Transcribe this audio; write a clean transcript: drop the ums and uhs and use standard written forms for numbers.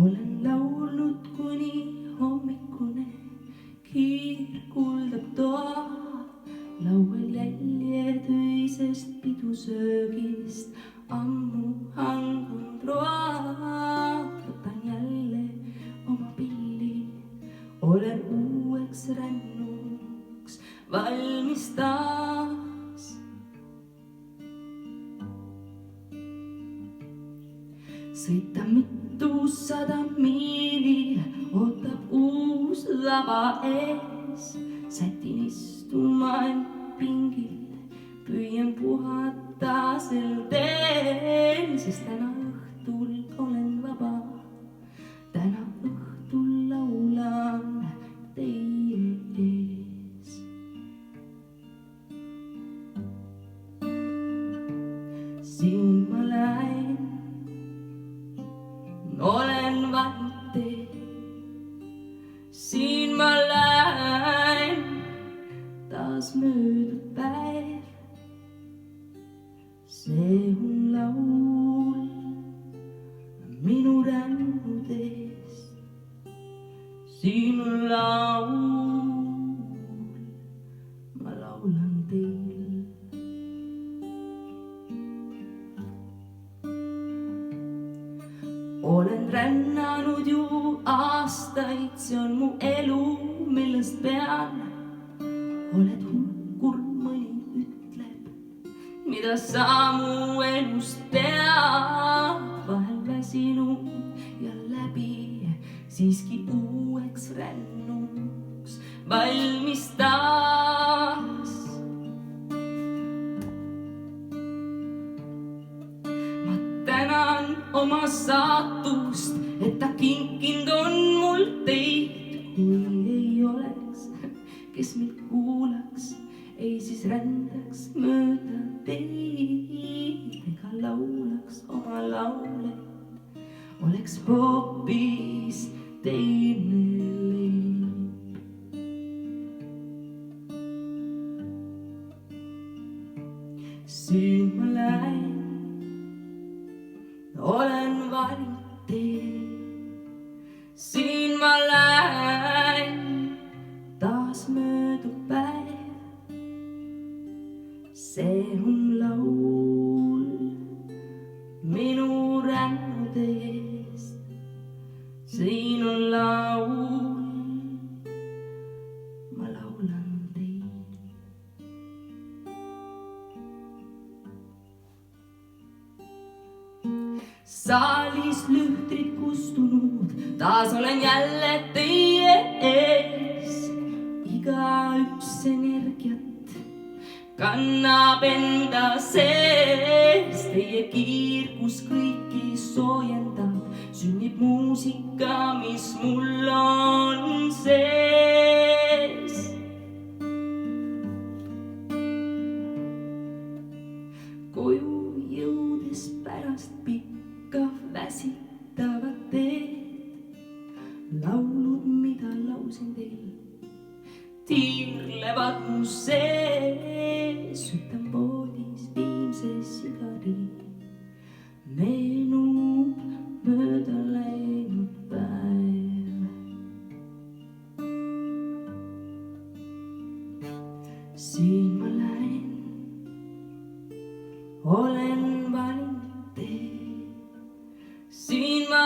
olen laulnud kuni hommikune, kiir kuldab toa, laual jäljed öisest pidusöögist, ammu hangunud roa. Võtan jälle oma pilli, olen uueks rännuks valmis taas. Sõita mitusada miili, ootab uus lava ees. Sätin istuma end pingil, püüan puhata sel teel, sest täna õhtul olen vaba. Täna õhtul laulan teie ees. Siin ma lähen, olen valinud tee. Siin ma lähen, taas möödub päev. See on laul minu rännudest. Siin on laul, ma laulan teil. Olen rännanud ju aastaid, see on mu elu, millest pean. Oled hukkur, mõni ütleb, mida sa mu elust tead. Vahel väsinud ja läbi, siiski uueks rännuks valmis taas. Ma tänan oma saatust, et ta kinkinud on mul teid. Kui ei oleks, kes mind kuulaks, ei siis rändaks mööda teid ega laulaks oma laule, oleks hoopis teine leib. Siin ma lähen, olen valinud tee. Siin ma lähen, taas möödub päev. See on laul minu rännudest. Siin on laul, ma laulan teil. Saalis lühtrid kustunud, taas olen jälle teie ees. Igaüks energiat kannab enda sees. Teie kiirgus kõiki soojendab, sünnib muusika, mis mul on sees. Koju jõudes pärast pikka väsitavat teed, laulud, mida lausin teil, tiirlevad mu sees. Sütan voodis viimse sigari, meenub mööda läinud päev. Siin ma lähen, olen valinud tee. Siin ma